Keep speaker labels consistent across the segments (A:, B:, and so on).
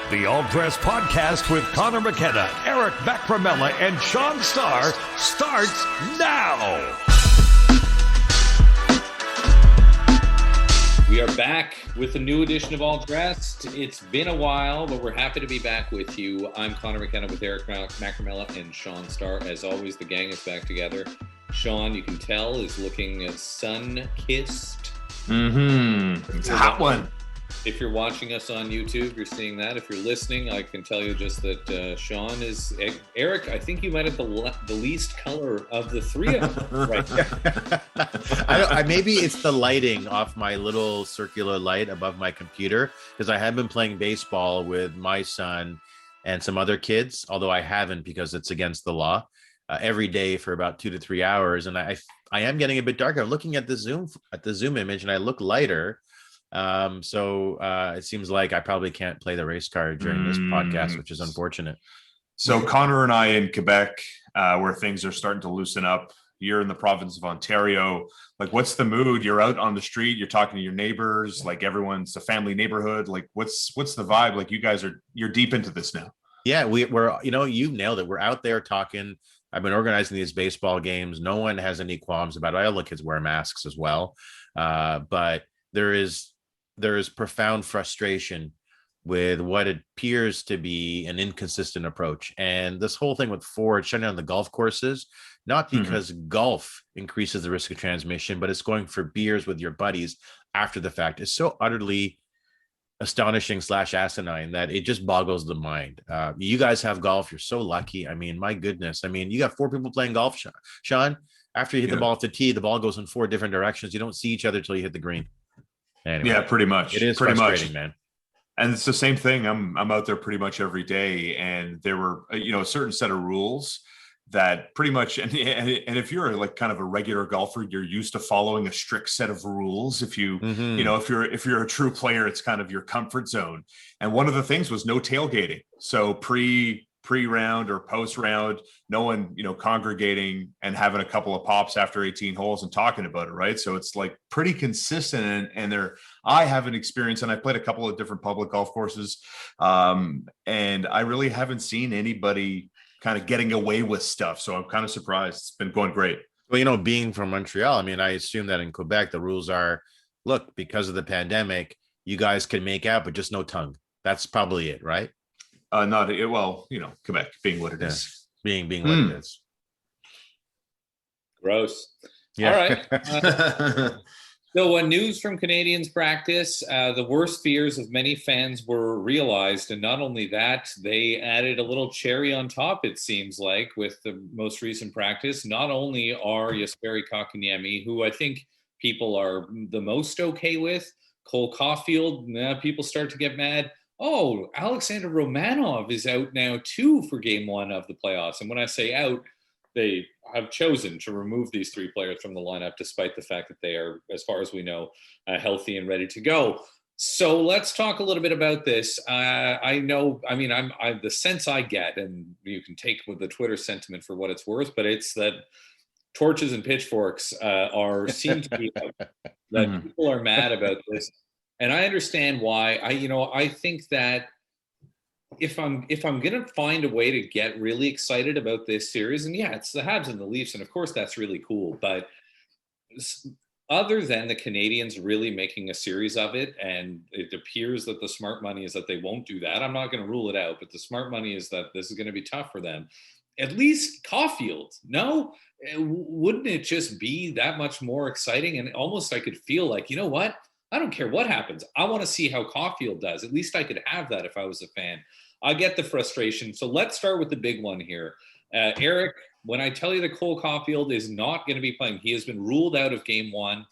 A: The All Dress Podcast with Conor McKenna, Eric Macramella, and Shaun Staal starts now.
B: We are back with a new edition of All Dressed. It's been a while, but we're happy to be back with you. I'm Conor McKenna with Eric Macramella and Shaun Staal. As always, the gang is back together. Shaun, you can tell, is looking sun-kissed.
C: It's a hot one.
B: If you're watching us on YouTube, you're seeing that. If you're listening, I can tell you just that Shaun is... Eric, I think you might have the least color of the three of them right now.
D: Maybe it's the lighting off my little circular light above my computer, because I have been playing baseball with my son and some other kids, although I haven't because it's against the law, every day for about 2 to 3 hours. And I am getting a bit darker. I'm looking at the Zoom image and I look lighter. So it seems like I probably can't play the race card during this podcast, which is unfortunate.
C: So Conor and I in Quebec, where things are starting to loosen up. You're in the province of Ontario. Like, what's the mood? You're out on the street, you're talking to your neighbors, like everyone's a family neighborhood. Like, what's the vibe? Like, you're deep into this now. Yeah,
D: we're you nailed it. We're out there talking. I've been organizing these baseball games. No one has any qualms about it. All the kids wear masks as well. But there is profound frustration with what appears to be an inconsistent approach. And this whole thing with Ford shutting down the golf courses, not because golf increases the risk of transmission, but it's going for beers with your buddies after the fact, is so utterly astonishing / asinine that it just boggles the mind. You guys have golf. You're so lucky. I mean, my goodness. I mean, you got 4 people playing golf, Shaun. After you hit the ball off the tee, the ball goes in 4 different directions. You don't see each other till you hit the green. Anyway,
C: yeah, pretty much.
D: It is
C: pretty
D: frustrating,
C: much,
D: man.
C: And it's the same thing. I'm out there pretty much every day, and there were a certain set of rules that pretty much and if you're like kind of a regular golfer, you're used to following a strict set of rules. If you if you're a true player, it's kind of your comfort zone. And one of the things was no tailgating. So pre-round or post-round, no one, congregating and having a couple of pops after 18 holes and talking about it, right? So it's like pretty consistent. And I haven't experienced, and I played a couple of different public golf courses, and I really haven't seen anybody kind of getting away with stuff. So I'm kind of surprised. It's been going great.
D: Well, being from Montreal, I mean, I assume that in Quebec, the rules are, look, because of the pandemic, you guys can make out, but just no tongue. That's probably it, right?
C: Quebec being what it is.
D: Being what it is.
B: Gross.
D: Yeah.
B: All right. So news from Canadiens practice, the worst fears of many fans were realized. And not only that, they added a little cherry on top, it seems like, with the most recent practice. Not only are Jesperi Kotkaniemi, who I think people are the most okay with, Cole Caufield, people start to get mad. Oh, Alexander Romanov is out now too for game 1 of the playoffs. And when I say out, they have chosen to remove these 3 players from the lineup, despite the fact that they are, as far as we know, healthy and ready to go. So let's talk a little bit about this. The sense I get, and you can take with the Twitter sentiment for what it's worth, but it's that torches and pitchforks seem to be that people are mad about this. And I understand why. I think that if I'm going to find a way to get really excited about this series, and yeah, it's the Habs and the Leafs, and of course that's really cool. But other than the Canadiens really making a series of it, and it appears that the smart money is that they won't do that. I'm not going to rule it out, but the smart money is that this is going to be tough for them. At least Caufield, no? Wouldn't it just be that much more exciting? And almost I could feel like, you know what? I don't care what happens. I want to see how Caufield does. At least I could have that if I was a fan. I get the frustration. So let's start with the big one here. Eric, when I tell you that Cole Caufield is not going to be playing, he has been ruled out of game 1.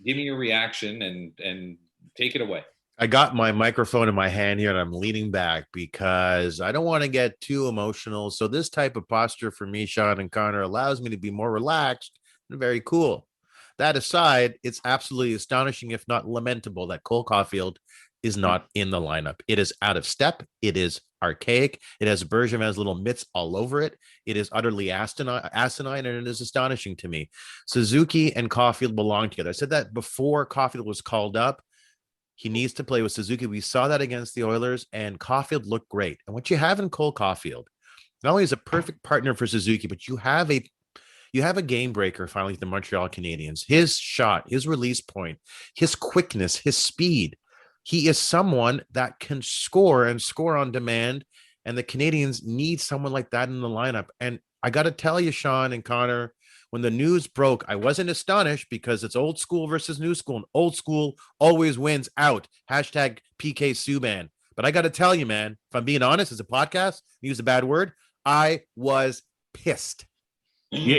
B: Give me your reaction and take it away.
D: I got my microphone in my hand here and I'm leaning back because I don't want to get too emotional. So this type of posture for me, Shaun and Conor, allows me to be more relaxed and very cool. That aside, it's absolutely astonishing, if not lamentable, that Cole Caufield is not in the lineup. It is out of step. It is archaic. It has Bergevin's little mitts all over it. It is utterly asinine, and it is astonishing to me. Suzuki and Caufield belong together. I said that before Caufield was called up. He needs to play with Suzuki. We saw that against the Oilers, and Caufield looked great. And what you have in Cole Caufield, not only is a perfect partner for Suzuki, but you have a game breaker finally with the Montreal Canadiens. His shot, his release point, his quickness, his speed. He is someone that can score and score on demand. And the Canadiens need someone like that in the lineup. And I got to tell you, Shaun and Connor, when the news broke, I wasn't astonished because it's old school versus new school, and old school always wins out. Hashtag PK Subban. But I got to tell you, man, if I'm being honest, as a podcast, use a bad word, I was pissed.
C: Yeah,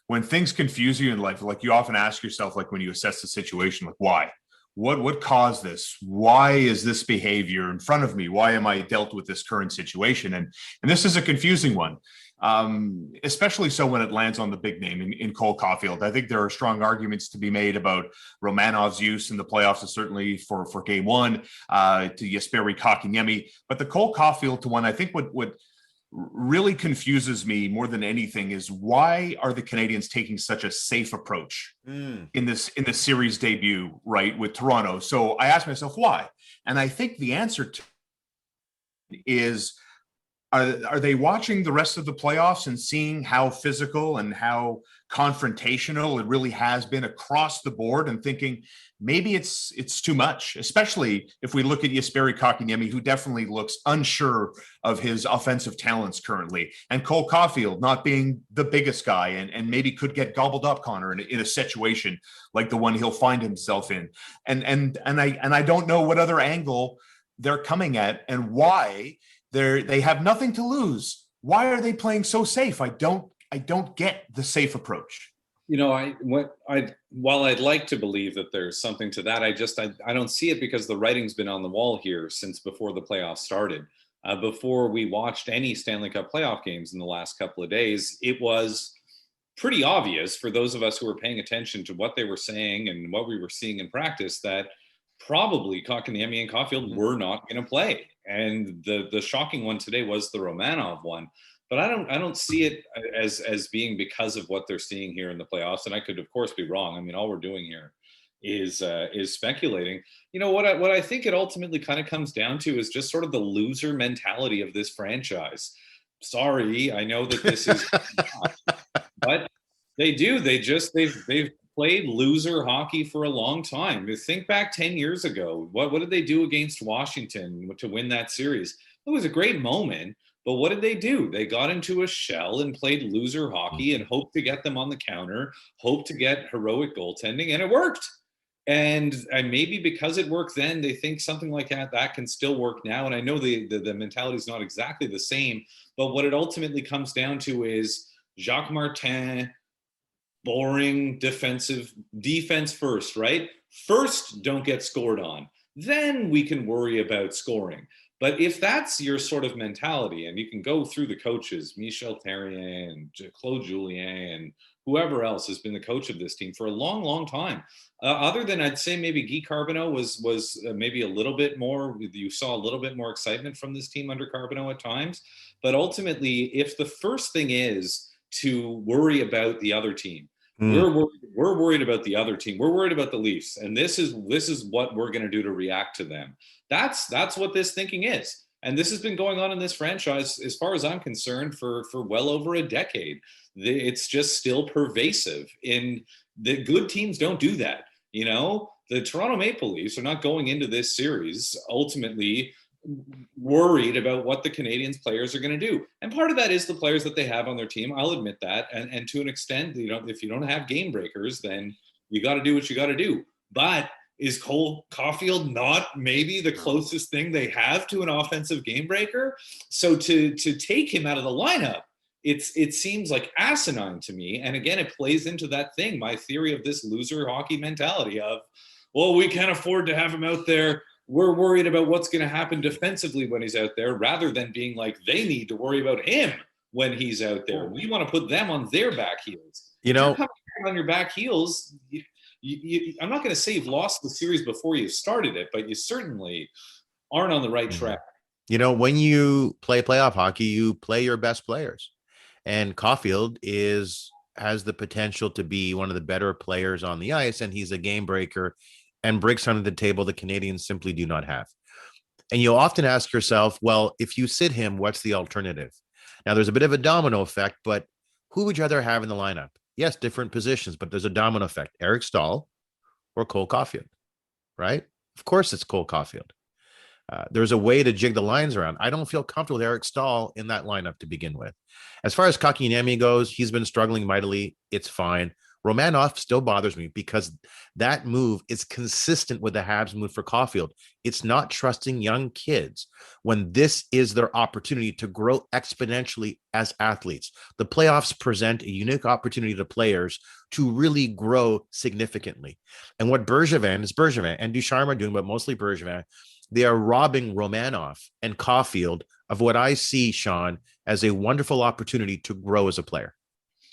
C: when things confuse you in life, like you often ask yourself, like when you assess the situation, like why? What caused this? Why is this behavior in front of me? Why am I dealt with this current situation? And this is a confusing one, especially so when it lands on the big name in Cole Caufield. I think there are strong arguments to be made about Romanov's use in the playoffs, and certainly for game one, to Jesperi Kotkaniemi. But the Cole Caufield one, I think what really confuses me more than anything is why are the Canadiens taking such a safe approach in the series debut, right, with Toronto? So I asked myself why, and I think the answer is are they watching the rest of the playoffs and seeing how physical and how confrontational it really has been across the board, and thinking maybe it's too much, especially if we look at Jesperi Kotkaniemi, who definitely looks unsure of his offensive talents currently, and Cole Caufield not being the biggest guy and maybe could get gobbled up, Connor, in a situation like the one he'll find himself in. And I don't know what other angle they're coming at and why they have nothing to lose. Why are they playing so safe? I don't get the safe approach.
B: While I'd like to believe that there's something to that, I don't see it, because the writing's been on the wall here since before the playoffs started. Before we watched any Stanley Cup playoff games in the last couple of days, it was pretty obvious for those of us who were paying attention to what they were saying and what we were seeing in practice that probably Kotkaniemi and Caufield were not going to play. And the shocking one today was the Romanov one. But I don't see it as being because of what they're seeing here in the playoffs. And I could, of course, be wrong. I mean, all we're doing here is speculating. What I think it ultimately kind of comes down to is just sort of the loser mentality of this franchise. Sorry, I know that this is, but they do. They've played loser hockey for a long time. Think back 10 years ago. What did they do against Washington to win that series? It was a great moment. But what did they do? They got into a shell and played loser hockey and hoped to get them on the counter, hoped to get heroic goaltending, and it worked. And maybe because it worked then, they think something like that can still work now. And I know the mentality is not exactly the same, but what it ultimately comes down to is Jacques Martin, boring defense first, right? First, don't get scored on. Then we can worry about scoring. But if that's your sort of mentality, and you can go through the coaches, Michel Therrien and Claude Julien and whoever else has been the coach of this team for a long, long time, other than I'd say maybe Guy Carbonneau was maybe a little bit more, you saw a little bit more excitement from this team under Carbonneau at times. But ultimately, if the first thing is to worry about the other team, we're worried about the other team. We're worried about the Leafs, and this is what we're going to do to react to them. That's what this thinking is, and this has been going on in this franchise, as far as I'm concerned, for well over a decade. It's just still pervasive. In the good teams don't do that. The Toronto Maple Leafs are not going into this series ultimately worried about what the Canadiens players are going to do. And part of that is the players that they have on their team. I'll admit that. And to an extent, if you don't have game breakers, then you got to do what you got to do. But is Cole Caufield not maybe the closest thing they have to an offensive game breaker? So to take him out of the lineup, it seems like asinine to me. And again, it plays into that thing, my theory of this loser hockey mentality of, well, we can't afford to have him out there. We're worried about what's going to happen defensively when he's out there, rather than being like, they need to worry about him when he's out there. We want to put them on their back heels. If you're coming on your back heels, I'm not going to say you've lost the series before you started it, but you certainly aren't on the right track.
D: When you play playoff hockey, you play your best players. And Caufield has the potential to be one of the better players on the ice, and he's a game breaker and bricks under the table the Canadians simply do not have. And you'll often ask yourself, well, if you sit him, what's the alternative? Now, there's a bit of a domino effect, but who would you rather have in the lineup? Yes, different positions, but there's a domino effect. Eric Staal or Cole Caufield, right? Of course, it's Cole Caufield. There's a way to jig the lines around. I don't feel comfortable with Eric Staal in that lineup to begin with. As far as Kotkaniemi goes, he's been struggling mightily. It's fine. Romanov still bothers me because that move is consistent with the Habs move for Caufield. It's not trusting young kids when this is their opportunity to grow exponentially as athletes. The playoffs present a unique opportunity to players to really grow significantly. And what Bergevin and Ducharme are doing, but mostly Bergevin, they are robbing Romanov and Caufield of what I see, Shaun, as a wonderful opportunity to grow as a player.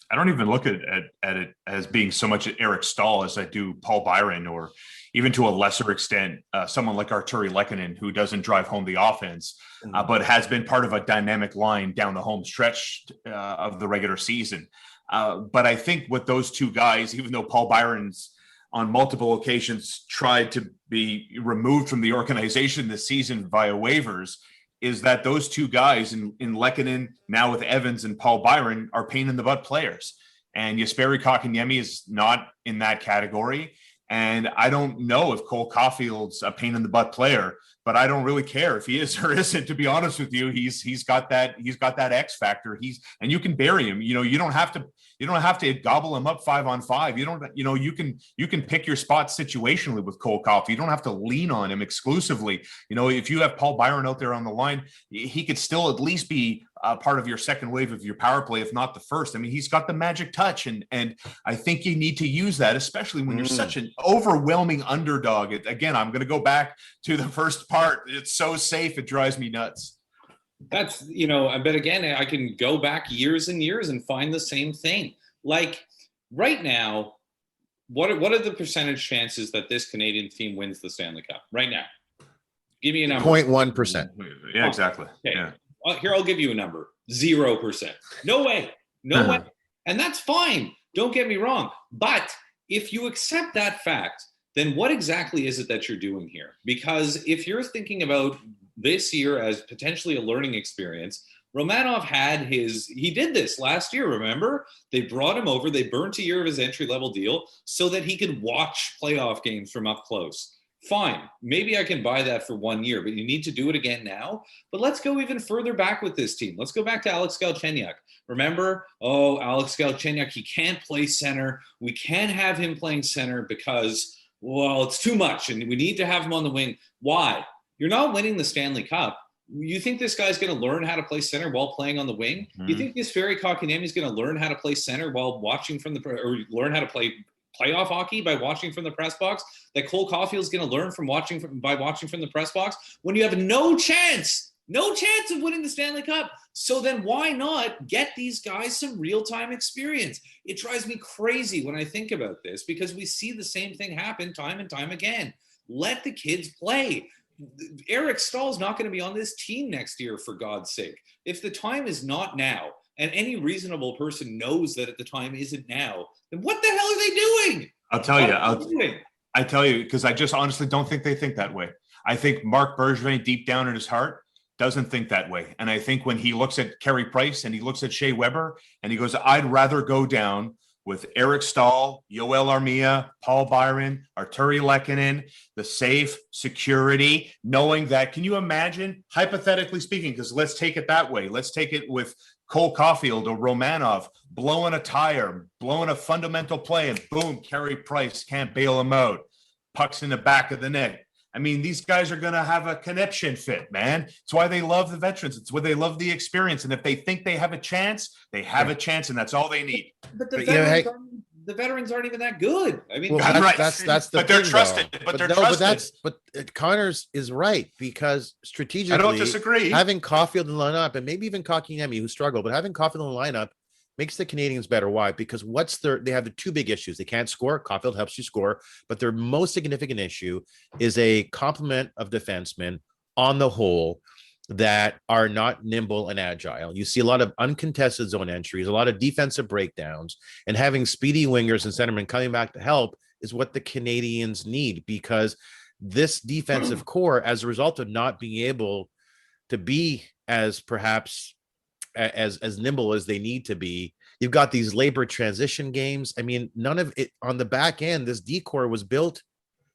C: I don't even look at it as being so much at Eric Staal as I do Paul Byron, or even to a lesser extent, someone like Arturi Lehkonen, who doesn't drive home the offense, but has been part of a dynamic line down the home stretch of the regular season. But I think with those two guys, even though Paul Byron's on multiple occasions tried to be removed from the organization this season via waivers, is that those two guys in Lehkonen, now with Evans and Paul Byron, are pain in the butt players. And Jesperi Kotkaniemi is not in that category. And I don't know if Cole Caufield's a pain in the butt player, but I don't really care if he is or isn't, to be honest with you. He's got that X factor. And you can bury him. You don't have to gobble him up 5-on-5. You can pick your spot situationally with Cole Caufield. You don't have to lean on him exclusively. If you have Paul Byron out there on the line, he could still at least be part of your second wave of your power play, if not the first. I mean, he's got the magic touch, and I think you need to use that, especially when you're such an overwhelming underdog. Again, I'm going to go back to the first part. It's so safe, it drives me nuts.
B: That's, but again, I can go back years and years and find the same thing. Like right now, what are the percentage chances that this Canadian team wins the Stanley Cup right now? Give me a number.
D: 0.1%.
C: Yeah, exactly.
B: Okay.
C: Yeah.
B: Here, I'll give you a number. 0%. No way. No way. And that's fine. Don't get me wrong. But if you accept that fact, then what exactly is it that you're doing here? Because if you're thinking about this year as potentially a learning experience, Romanov he did this last year, remember? They brought him over, they burnt a year of his entry-level deal so that he could watch playoff games from up close. Fine, maybe I can buy that for 1 year, but you need to do it again now. But let's go even further back with this team. Let's go back to Alex Galchenyuk. Remember, Alex Galchenyuk, he can't play center. We can't have him playing center because, it's too much, and we need to have him on the wing. Why? You're not winning the Stanley Cup. You think this guy's going to learn how to play center while playing on the wing? Mm-hmm. You think this Jesperi Kotkaniemi is going to learn how to play center while watching or learn how to play playoff hockey by watching from the press box? That Cole Caufield is going to learn by watching from the press box when you have no chance of winning the Stanley Cup. So then why not get these guys some real-time experience? It drives me crazy when I think about this because we see the same thing happen time and time again. Let the kids play. Eric Staal is not going to be on this team next year, for God's sake. If the time is not now, and any reasonable person knows that the time isn't now, then what the hell are they doing?
C: I tell you, because I just honestly don't think they think that way. I think Marc Bergevin, deep down in his heart, doesn't think that way. And I think when he looks at Carey Price and he looks at Shea Weber and he goes, I'd rather go down with Eric Staal, Yoel Armia, Paul Byron, Arturi Lehkonen, the safe security, knowing that, can you imagine, hypothetically speaking, because let's take it that way. Let's take it with Cole Caufield or Romanov blowing a tire, blowing a fundamental play, and boom, Carey Price can't bail him out. Puck's in the back of the net. I mean, these guys are going to have a connection fit, man. It's why they love the veterans. It's why they love the experience. And if they think they have a chance, they have a chance, and that's all they need.
B: But the veterans aren't even that good. I mean,
D: that's the
C: but they're trusted.
D: But Connor's is right, because strategically,
C: I don't disagree.
D: Having Caufield in the lineup, and maybe even Kotkaniemi, who struggled, but having Caufield in the lineup makes the Canadians better. Why? Because they have the two big issues. They can't score. Caufield helps you score, but their most significant issue is a complement of defensemen on the whole that are not nimble and agile. You see a lot of uncontested zone entries, a lot of defensive breakdowns, and having speedy wingers and centermen coming back to help is what the Canadians need, because this defensive core, as a result of not being able to be as perhaps as nimble as they need to be, you've got these labor transition games. I mean, none of it on the back end. This decor was built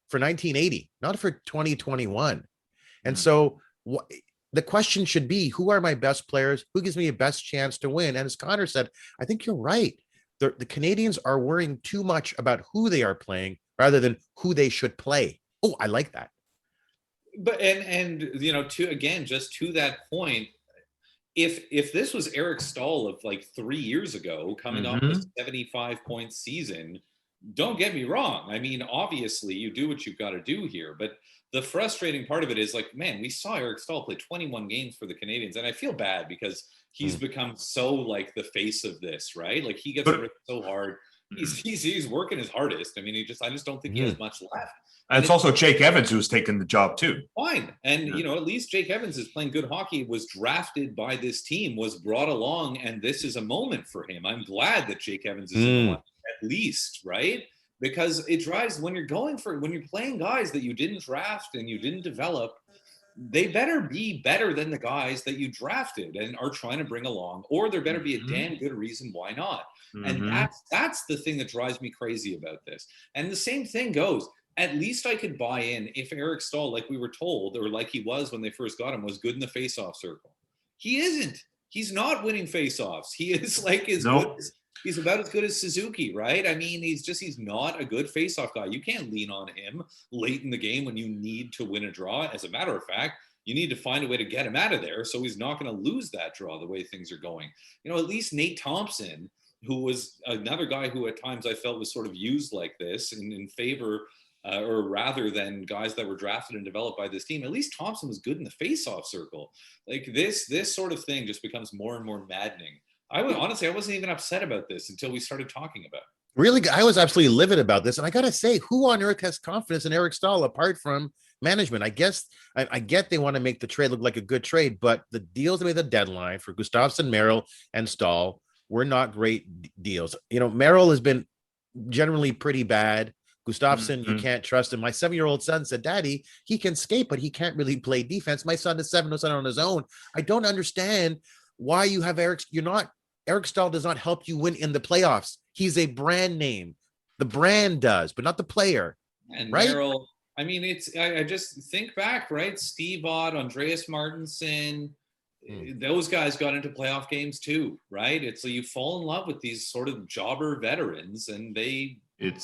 D: for 1980, not for 2021. And so the question should be, who are my best players? Who gives me a best chance to win? And as Conor said, I think you're right. The Canadians are worrying too much about who they are playing rather than who they should play. Oh, I like that.
B: But and you know, just to that point, if this was Eric Staal of like 3 years ago coming off a 75-point season, don't get me wrong. I mean, obviously you do what you've got to do here, but the frustrating part of it is like, man, we saw Eric Staal play 21 games for the Canadians, and I feel bad because he's become so like the face of this, right? Like he gets ripped so hard. He's working his hardest. I mean, I just don't think he has much left.
C: And it's also Jake Evans who's taken the job too.
B: Fine. And, you know, at least Jake Evans is playing good hockey, was drafted by this team, was brought along, and this is a moment for him. I'm glad that Jake Evans is in the line, at least, right? Because it drives, when you're playing guys that you didn't draft and you didn't develop, they better be better than the guys that you drafted and are trying to bring along, or there better be a damn good reason why not. And that's the thing that drives me crazy about this. And the same thing goes, at least I could buy in if Eric Staal, like we were told, or like he was when they first got him, was good in the faceoff circle. He isn't. He's not winning faceoffs. He is like he's about as good as Suzuki, right? I mean, he's not a good faceoff guy. You can't lean on him late in the game when you need to win a draw. As a matter of fact, you need to find a way to get him out of there so he's not going to lose that draw the way things are going. You know, at least Nate Thompson, who was another guy who at times I felt was sort of used like this in favor or rather than guys that were drafted and developed by this team, at least Thompson was good in the face-off circle. Like this sort of thing just becomes more and more maddening. I wasn't even upset about this until we started talking about it.
D: Really, I was absolutely livid about this. And I got to say, who on earth has confidence in Eric Staal apart from management? I guess I get they want to make the trade look like a good trade, but the deals they made the deadline for Gustafsson, Merrill, and Staal were not great deals. You know, Merrill has been generally pretty bad. Gustafsson, you can't trust him. My 7-year-old son said, Daddy, he can skate, but he can't really play defense. My son is 7 on his own. I don't understand why you have Eric Staal does not help you win in the playoffs. He's a brand name. The brand does, but not the player.
B: And
D: right?
B: Merrill, I mean, I just think back, right? Steve Ott, Andreas Martinson, those guys got into playoff games too, right? It's like you fall in love with these sort of jobber veterans, and they end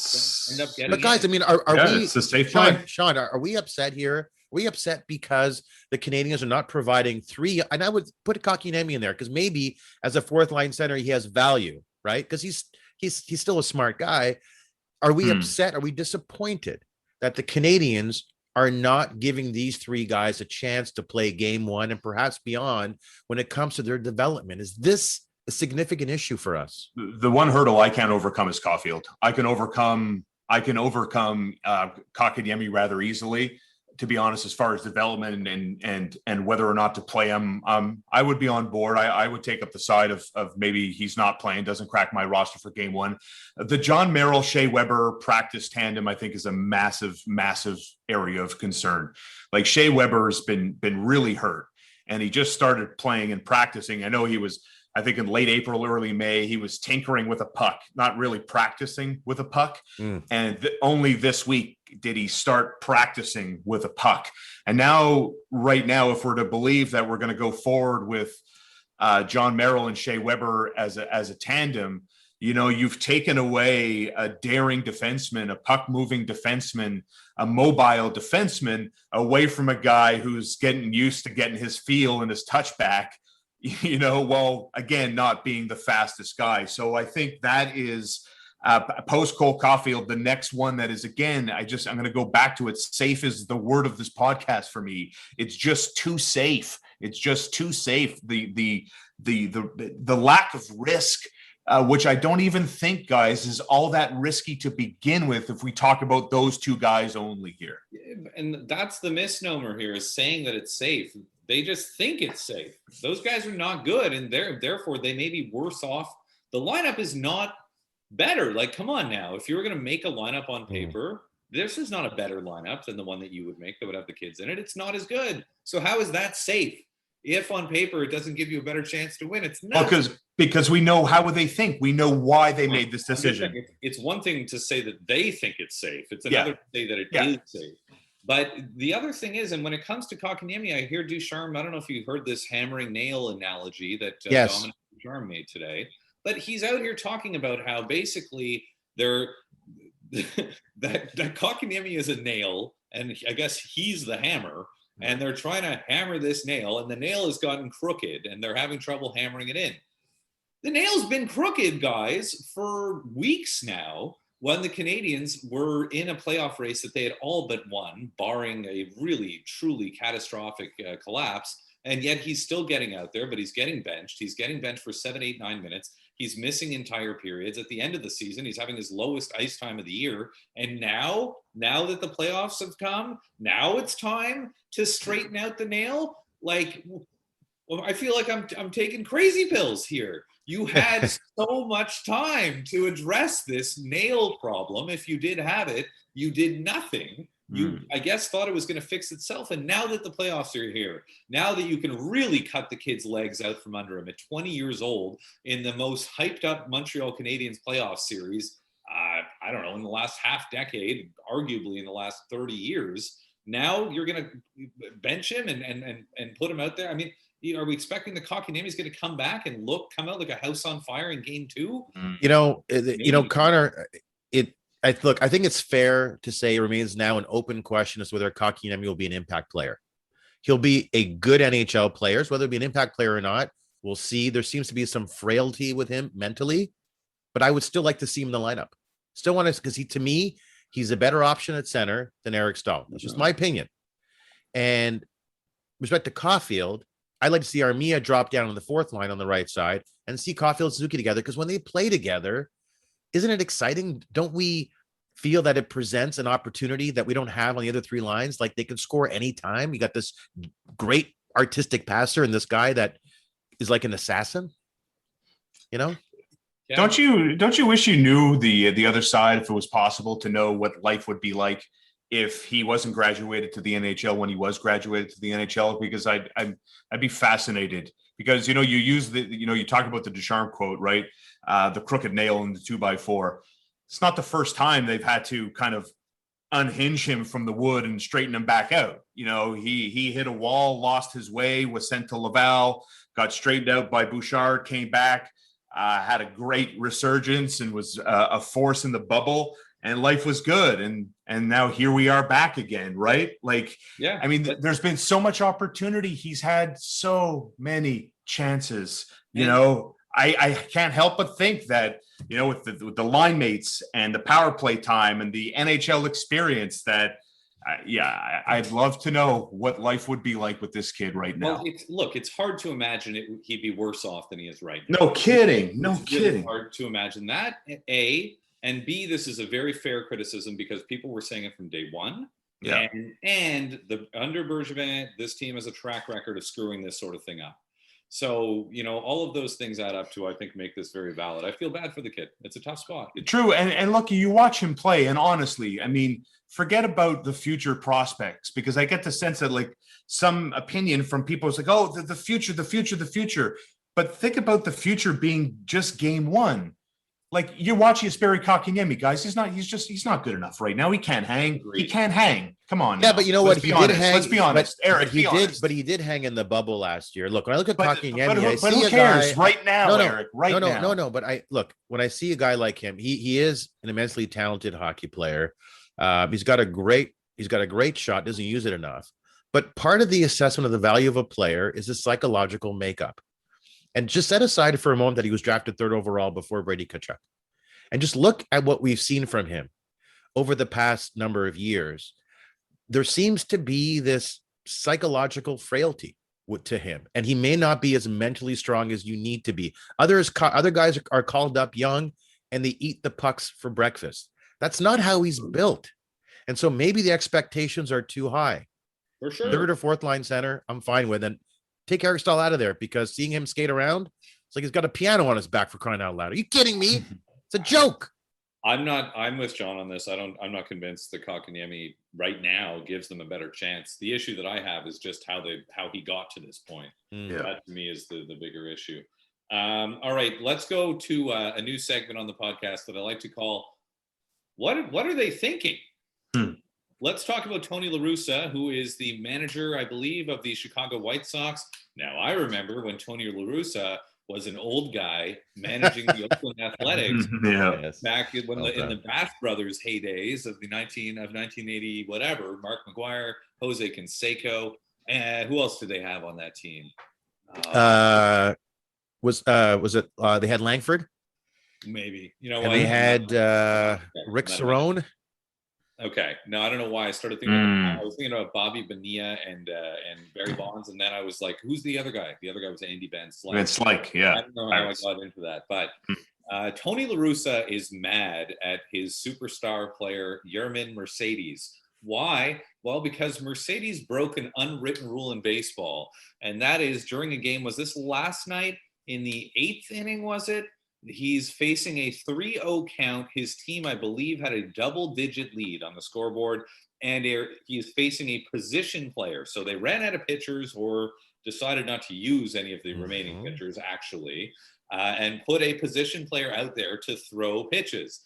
B: up getting.
D: But guys, I mean, are we?
C: It's a safe play.
D: Shaun, are we upset here? Are we upset because the Canadians are not providing three? And I would put Kotkaniemi in there because maybe as a fourth line center he has value, right? Because he's still a smart guy. Are we upset? Are we disappointed that the Canadians are not giving these three guys a chance to play game one and perhaps beyond when it comes to their development? Is this a significant issue for us?
C: The one hurdle I can't overcome is Caufield. I can overcome Kotkaniemi rather easily, to be honest, as far as development and whether or not to play him. I would be on board. I would take up the side of maybe he's not playing, doesn't crack my roster for game one. The John Merrill, Shea Weber practice tandem, I think, is a massive, massive area of concern. Like Shea Weber has been really hurt, and he just started playing and practicing. I know he was, I think in late April, early May, he was tinkering with a puck, not really practicing with a puck. And only this week did he start practicing with a puck. And now, right now, if we're to believe that we're going to go forward with John Merrill and Shea Weber as a tandem, you know, you've taken away a daring defenseman, a puck-moving defenseman, a mobile defenseman away from a guy who's getting used to getting his feel and his touch back, you know, while again not being the fastest guy. So I think that is post Cole Caufield, the next one that is, again, I'm going to go back to it. Safe is the word of this podcast for me. It's just too safe. It's just too safe. The lack of risk, which I don't even think, guys, is all that risky to begin with if we talk about those two guys only here.
B: And that's the misnomer here, is saying that it's safe. They just think it's safe. Those guys are not good, and therefore they may be worse off. The lineup is not better. Like, come on now. If you were going to make a lineup on paper, this is not a better lineup than the one that you would make that would have the kids in it. It's not as good. So how is that safe? If on paper it doesn't give you a better chance to win, it's not.
C: Because we know how they think. We know why they made this decision.
B: It's one thing to say that they think it's safe. It's another to say that it is safe. But the other thing is, and when it comes to Kotkaniemi, I hear Ducharme, I don't know if you heard this hammering nail analogy that Dominic Ducharme made today, but he's out here talking about how basically that Kotkaniemi is a nail, and I guess he's the hammer, and they're trying to hammer this nail, and the nail has gotten crooked, and they're having trouble hammering it in. The nail's been crooked, guys, for weeks now, when the Canadians were in a playoff race that they had all but won, barring a really, truly catastrophic collapse. And yet he's still getting out there, but he's getting benched. He's getting benched for 7, 8, 9 minutes. He's missing entire periods. At the end of the season, he's having his lowest ice time of the year. And now that the playoffs have come, now it's time to straighten out the nail. Like, well, I feel like I'm taking crazy pills here. You had so much time to address this nail problem. If you did have it, you did nothing. You, I guess, thought it was going to fix itself. And now that the playoffs are here, now that you can really cut the kid's legs out from under him at 20 years old in the most hyped up Montreal Canadiens playoff series, I don't know, in the last half decade, arguably in the last 30 years, now you're going to bench him and put him out there. I mean, are we expecting the Kotkaniemi is going to come back and come out like a house on fire in game 2?
D: Connor, I think it's fair to say it remains now an open question as to whether Kotkaniemi will be an impact player. He'll be a good NHL player. So whether it be an impact player or not, we'll see. There seems to be some frailty with him mentally, but I would still like to see him in the lineup. Still want to, because to me, he's a better option at center than Eric Staal. That's just my opinion. And with respect to Caufield, I'd like to see Armia drop down on the fourth line on the right side and see Caufield and Suzuki together, because when they play together, isn't it exciting? Don't we feel that it presents an opportunity that we don't have on the other three lines? Like, they can score anytime. You got this great artistic passer and this guy that is like an assassin, Yeah.
C: Don't you wish you knew the other side, if it was possible to know what life would be like if he wasn't graduated to the NHL when he was graduated to the NHL? Because I'd be fascinated, because, you use you talk about the Ducharme quote, right? The crooked nail in the 2x4. It's not the first time they've had to kind of unhinge him from the wood and straighten him back out. He hit a wall, lost his way, was sent to Laval, got straightened out by Bouchard, came back, had a great resurgence and was a force in the bubble, and life was good. And now here we are back again, right? Like, yeah, I mean, there's been so much opportunity. He's had so many chances, I can't help but think that, with the line mates and the power play time and the NHL experience, that, I'd love to know what life would be like with this kid right now.
B: Well, it's hard to imagine he'd be worse off than he is right now.
C: No kidding.
B: It's really hard to imagine that, A. And B, this is a very fair criticism, because people were saying it from day one.
C: Yeah.
B: And under Bergevin, this team has a track record of screwing this sort of thing up. So, all of those things add up to, I think, make this very valid. I feel bad for the kid. It's a tough spot.
C: True. And look, you watch him play, and honestly, I mean, forget about the future prospects, because I get the sense that, like, some opinion from people is like, oh, the future. But think about the future being just game one. Like, you're watching Jesperi Kotkaniemi, guys. He's not good enough right now. He can't hang.
B: Agreed.
C: He can't hang. Come on.
D: Yeah,
C: now.
D: but you know what?
C: He did hang. Let's be honest, Eric.
D: But he did hang in the bubble last year. Look, when I look at Kotkaniemi,
C: but who cares right now, Eric? Now.
D: No. But when I see a guy like him, he is an immensely talented hockey player. He's got a great shot. Doesn't use it enough. But part of the assessment of the value of a player is his psychological makeup. And just set aside for a moment that he was drafted 3rd overall before Brady Tkachuk, and just look at what we've seen from him over the past number of years. There seems to be this psychological frailty to him, and he may not be as mentally strong as you need to be. Other guys are called up young and they eat the pucks for breakfast. That's not how he's built. And so maybe the expectations are too high.
B: For sure.
D: 3rd or 4th line center, I'm fine with. And take Eric Staal out of there, because seeing him skate around, it's like he's got a piano on his back, for crying out loud. Are you kidding me? It's a joke.
B: I'm with John on this. I'm not convinced that Kotkaniemi right now gives them a better chance. The issue that I have is just how he got to this point.
C: Yeah.
B: That to me is the bigger issue. All right, let's go to a new segment on the podcast that I like to call What are they thinking? Let's talk about Tony La Russa, who is the manager, I believe, of the Chicago White Sox. Now, I remember when Tony La Russa was an old guy managing the Oakland Athletics back in the Bath Brothers heydays of the 1980 whatever. Mark McGuire, Jose Canseco, and who else did they have on that team?
D: Was it they had Langford?
B: Maybe. You know,
D: and they had Rick Cerrone.
B: Okay. No, I don't know why I started thinking I was thinking about Bobby Bonilla and Barry Bonds, and then I was like, who's the other guy? The other guy was Andy Van Slyke.
C: Van Slyke, yeah.
B: I don't know how I got into that, but Tony La Russa is mad at his superstar player Yermin Mercedes. Why? Well, because Mercedes broke an unwritten rule in baseball, and that is during a game. Was this last night in the 8th inning? Was it? He's facing a 3-0 count. His team, I believe, had a double-digit lead on the scoreboard, and he is facing a position player. So they ran out of pitchers or decided not to use any of the remaining pitchers, actually, and put a position player out there to throw pitches.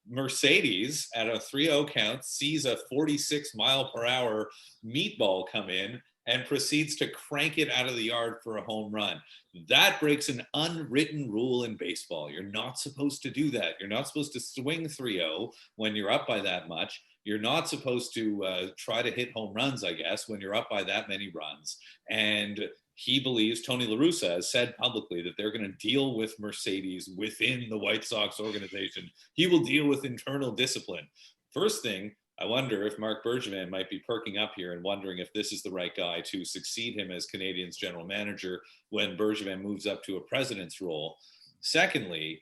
B: Mercedes, at a 3-0 count, sees a 46-mile-per-hour meatball come in and proceeds to crank it out of the yard for a home run. That breaks an unwritten rule in baseball. You're not supposed to do that. You're not supposed to swing 3-0 when you're up by that much. You're not supposed to try to hit home runs, I guess, when you're up by that many runs. And he believes, Tony La Russa has said publicly, that they're going to deal with Mercedes within the White Sox organization. He will deal with internal discipline. First thing, I wonder if Marc Bergevin might be perking up here and wondering if this is the right guy to succeed him as Canadiens general manager when Bergevin moves up to a president's role. Secondly,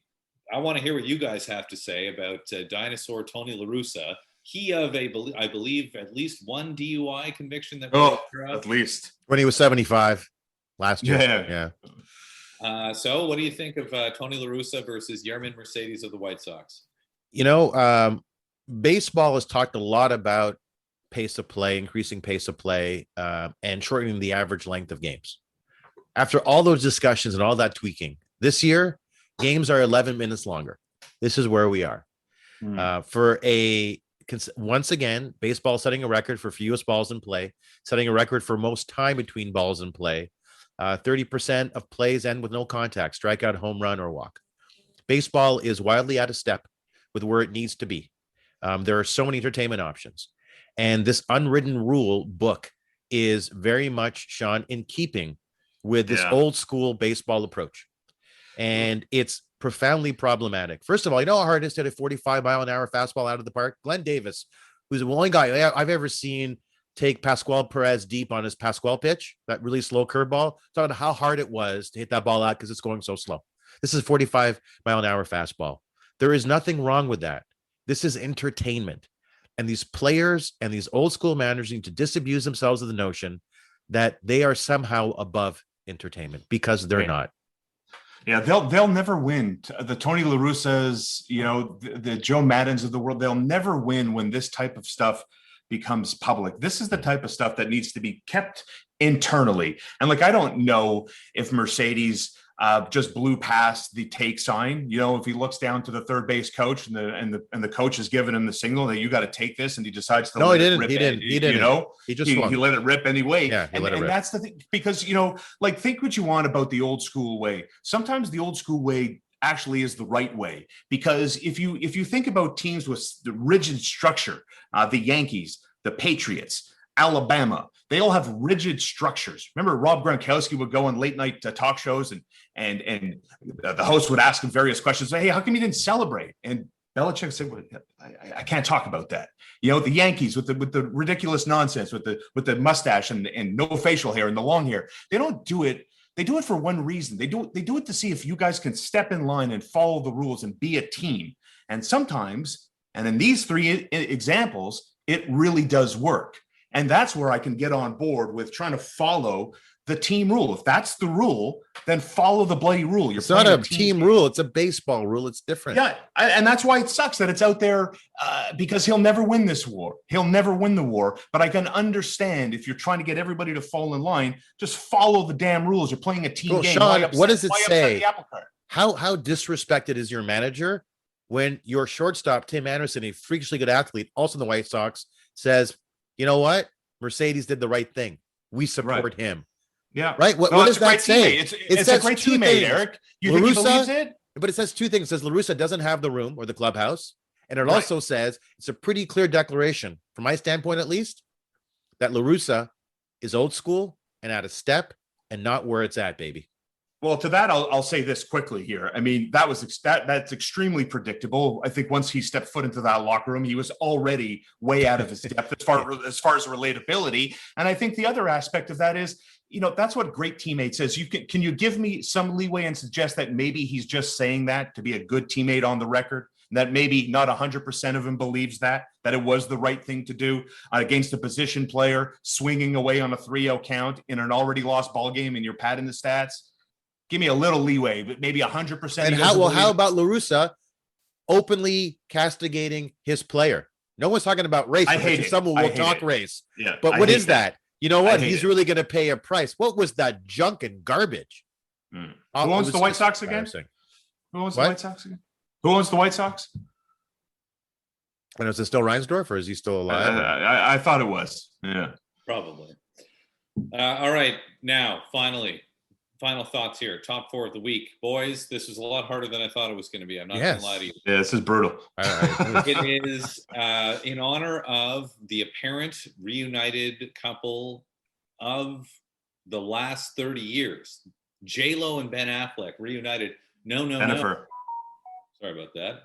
B: I want to hear what you guys have to say about dinosaur Tony La Russa. He of I believe, at least one DUI conviction that.
C: At least
D: when he was 75 last year.
B: Yeah. So, what do you think of Tony La Russa versus Yermin Mercedes of the White Sox?
D: You know, baseball has talked a lot about pace of play, increasing pace of play, and shortening the average length of games. After all those discussions and all that tweaking, this year, games are 11 minutes longer. This is where we are. Once again, baseball setting a record for fewest balls in play, setting a record for most time between balls in play. 30% of plays end with no contact, strikeout, home run, or walk. Baseball is wildly out of step with where it needs to be. There are so many entertainment options. And this unwritten rule book is very much, Shaun, in keeping with this old school baseball approach. And it's profoundly problematic. First of all, you know how hard it is to hit a 45-mile-an-hour fastball out of the park? Glenn Davis, who's the only guy I've ever seen take Pascual Perez deep on his Pascual pitch, that really slow curveball, talking about how hard it was to hit that ball out because it's going so slow. This is a 45-mile-an-hour fastball. There is nothing wrong with that. This is entertainment. And these players and these old school managers need to disabuse themselves of the notion that they are somehow above entertainment, because they're not.
C: Yeah, they'll never win. The Tony La Russas, you know, the Joe Maddens of the world, they'll never win when this type of stuff becomes public. This is the type of stuff that needs to be kept internally. And like, I don't know if Mercedes just blew past the take sign. You know, if he looks down to the third base coach and the coach has given him the signal that you got to take this, and he decides to let it rip. He didn't. You know, he let it rip anyway.
D: Yeah,
C: and that's the thing, because, you know, like, think what you want about the old school way. Sometimes the old school way actually is the right way, because if you think about teams with the rigid structure, the Yankees, the Patriots, Alabama, they all have rigid structures. Remember, Rob Gronkowski would go on late night talk shows, and the host would ask him various questions. Hey, how come you didn't celebrate? And Belichick said, well, I can't talk about that. You know, the Yankees with the ridiculous nonsense, with the mustache and no facial hair and the long hair. They don't do it. They do it for one reason. They do it to see if you guys can step in line and follow the rules and be a team. And sometimes, and in these three examples, it really does work. And that's where I can get on board with trying to follow the team rule. If that's the rule, then follow the bloody rule.
D: It's not a team rule. It's a baseball rule. It's different.
C: Yeah. And that's why it sucks that it's out there, because he'll never win this war. He'll never win the war. But I can understand if you're trying to get everybody to fall in line, just follow the damn rules. You're playing a team game.
D: Sean, what does it say?
C: How
D: disrespected is your manager when your shortstop, Tim Anderson, a freakishly good athlete, also in the White Sox, says, you know what? Mercedes did the right thing. We support him.
C: Yeah.
D: Right. What does that say?
C: It's a great teammate, Eric. You think he believes it?
D: But it says two things. It says LaRussa doesn't have the room or the clubhouse. And it also says it's a pretty clear declaration, from my standpoint at least, that LaRussa is old school and out of step and not where it's at, baby.
C: Well, to that, I'll say this quickly here. I mean, that's extremely predictable. I think once he stepped foot into that locker room, he was already way out of his depth as far as relatability. And I think the other aspect of that is, that's what great teammates is. Can you give me some leeway and suggest that maybe he's just saying that to be a good teammate on the record? That maybe not 100% of him believes that it was the right thing to do against a position player, swinging away on a 3-0 count in an already lost ball game, and you're padding the stats. Give me a little leeway, but maybe 100%.
D: And how about LaRussa openly castigating his player? No one's talking about race.
C: I hate it.
D: Someone will talk race.
C: Yeah,
D: but what is that? You know what? He's really going to pay a price. What was that junk and garbage?
C: Who owns the White Sox again? Who owns the White Sox again? Who owns the White Sox?
D: And is it still Reinsdorf, or is he still alive?
C: I thought it was. Yeah,
B: probably. All right, now final thoughts here. Top 4 of the week, boys. This was a lot harder than I thought it was going to be. I'm not going to lie to you.
C: Yeah, this is brutal.
B: It is in honor of the apparent reunited couple of the last 30 years. J-Lo and Ben Affleck reunited. No. Sorry about that.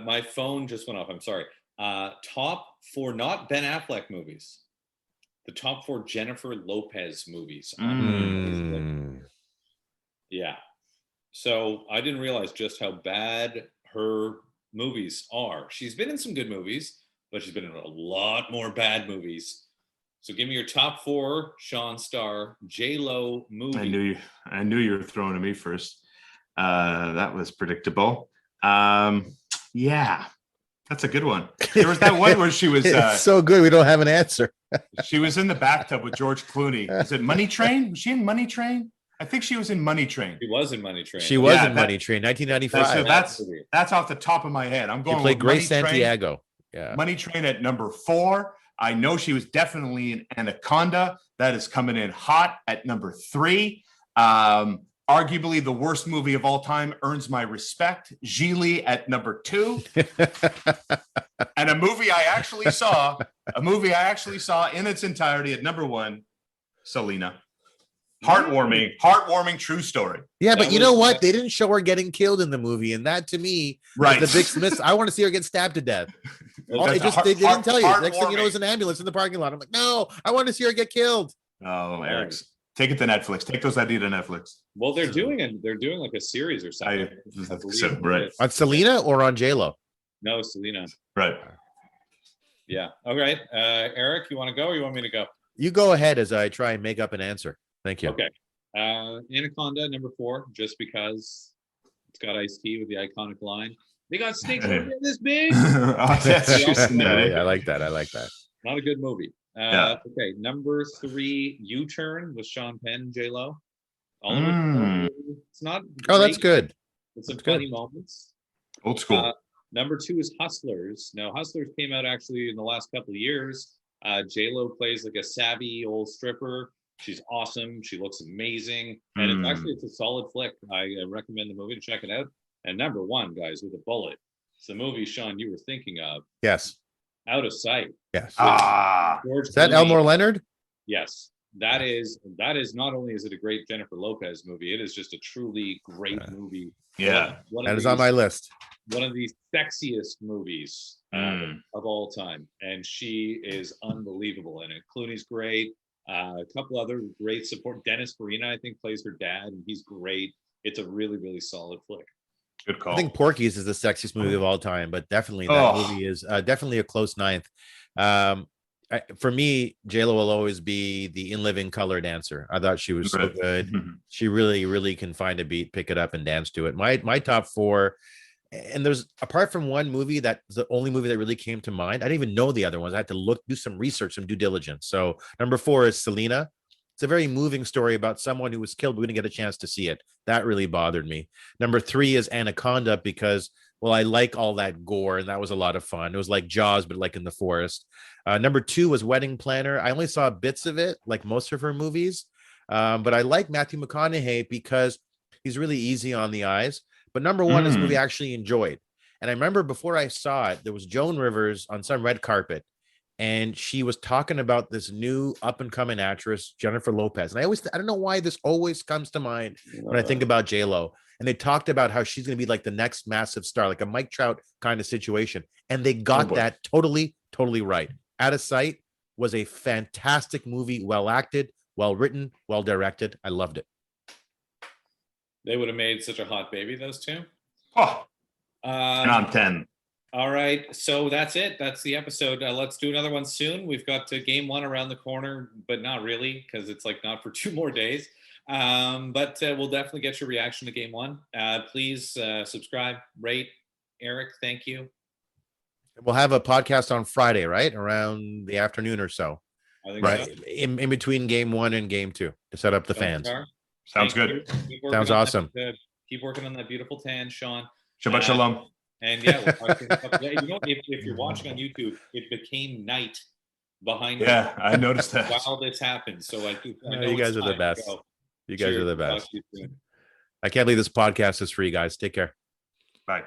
B: My phone just went off. I'm sorry. Top 4, not Ben Affleck movies. The top 4 Jennifer Lopez movies. Yeah. So I didn't realize just how bad her movies are. She's been in some good movies, but she's been in a lot more bad movies. So give me your top 4 Shaun Star J-Lo movie.
C: I knew you were throwing to me first. That was predictable. Yeah. That's a good one. There was that one where she was
D: it's so good we don't have an answer.
C: She was in the bathtub with George Clooney. Is it Money Train? Was she in Money Train? I think she was in Money Train.
B: She was in Money Train.
D: She was in Money Train, 1995.
C: That's off the top of my head. I'm going.
D: She played Grace Santiago. Yeah.
C: Money Train at number 4. I know she was definitely in Anaconda. That is coming in hot at number 3. Arguably the worst movie of all time, Earns My Respect, Gigli at number 2. And a movie I actually saw in its entirety at number 1, Selena. Heartwarming true story.
D: Yeah, but you know what? They didn't show her getting killed in the movie, and that to me is the big miss. I want to see her get stabbed to death. They didn't tell you. Next thing you know, is an ambulance in the parking lot. I'm like, no, I want to see her get killed.
C: Oh, Eric's. Take it to Netflix. Take those ideas to Netflix.
B: Well, they're doing like a series or something.
C: Right.
D: On Selena or on J-Lo?
B: No, Selena.
C: Right.
B: Yeah. All right. Eric, you want to go or you want me to go?
D: You go ahead as I try and make up an answer. Thank you.
B: Okay. Anaconda, number 4, just because it's got Ice-T with the iconic line. They got snakes this big.
D: I like that.
B: Not a good movie. Okay, number 3, U-Turn with Sean Penn and J-Lo. It's not great.
D: That's good.
B: It's some funny moments.
C: Old school.
B: Number 2 is Hustlers. Now, Hustlers came out actually in the last couple of years. J-Lo plays like a savvy old stripper. She's awesome. She looks amazing. And it's a solid flick. I recommend the movie to check it out. And number 1, guys, with a bullet. It's the movie, Sean, you were thinking of.
D: Yes.
B: Out of Sight.
D: Yes. Is that Elmore Leonard?
B: Yes. That is not only is it a great Jennifer Lopez movie, it is just a truly great movie.
C: Yeah.
D: That is on my list.
B: One of the sexiest movies of all time. And she is unbelievable in it. Clooney's great. A couple other great support. Dennis Farina, I think, plays her dad, and he's great. It's a really, really solid flick.
C: Good call.
D: I think Porky's is the sexiest movie of all time, but definitely that movie is definitely a close ninth. For me, JLo will always be the In Living Color dancer. I thought she was so good. She really, really can find a beat, pick it up, and dance to it. My top four, and there's apart from one movie that's the only movie that really came to mind. I didn't even know the other ones. I had to do some research, some due diligence. So number 4 is Selena. It's a very moving story about someone who was killed. We didn't get a chance to see it. That really bothered me. Number 3 is Anaconda because, well, I like all that gore and that was a lot of fun. It was like Jaws, but like in the forest. Number 2 was Wedding Planner. I only saw bits of it, like most of her movies. But I like Matthew McConaughey because he's really easy on the eyes. But number 1 is a movie I actually enjoyed. And I remember before I saw it, there was Joan Rivers on some red carpet. And she was talking about this new up and coming actress, Jennifer Lopez. And I don't know why this always comes to mind when I think about J-Lo. And they talked about how she's going to be like the next massive star, like a Mike Trout kind of situation. And they got that totally, totally right. Out of Sight was a fantastic movie, well acted, well written, well directed. I loved it.
B: They would have made such a hot baby, those two.
C: 10 on 10.
B: All right, so that's it. That's the episode. Let's do another one soon. We've got game 1 around the corner, but not really because it's like not for 2 more days. But we'll definitely get your reaction to game 1. Please subscribe, rate. Eric, thank you.
D: We'll have a podcast on Friday, right? Around the afternoon or so.
B: I think
D: right.
B: So.
D: In between game 1 and game 2 to set up the fans.
C: Sounds good.
D: Sounds awesome.
B: Keep working on that beautiful tan, Shaun.
C: Shabbat shalom.
B: And yeah, if you're watching on YouTube, it became night behind me.
C: Yeah, I noticed that.
B: While this happened. So I know
D: you guys are the best. You guys are the best. I can't believe this podcast is free, guys. Take care.
C: Bye.